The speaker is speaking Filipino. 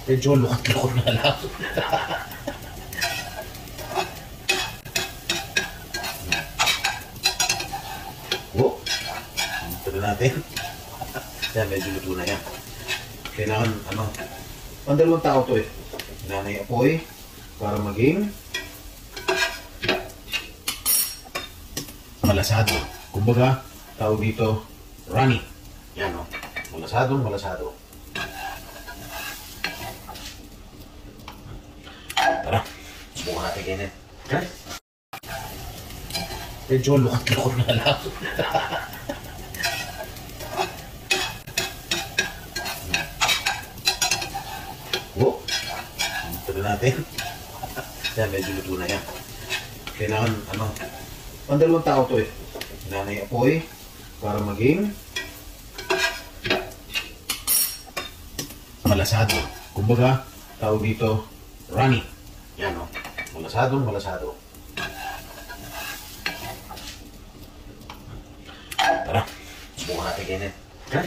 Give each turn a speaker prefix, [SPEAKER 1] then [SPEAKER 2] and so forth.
[SPEAKER 1] Medyo lukat-lukot na lang. Oh, ito na natin. Yan, medyo luto na yan. Kailangan, pandalawang tao to eh. Nanay apoy para maging malasado. Kumbaga, tawag dito, runny. Yan o. Malasadong malasado. Tara, subukan natin ganyan. Okay? Medyo lukat-lukot na lang. Oh, ito na natin. Yan, medyo luto na yan. Kailangan, pandalawang tao to eh. Nanay apoy para maging malasado. Kumbaga, tawag dito, runny. Yan o. Malasadong malasado. Tara, subukan natin ganyan. Okay?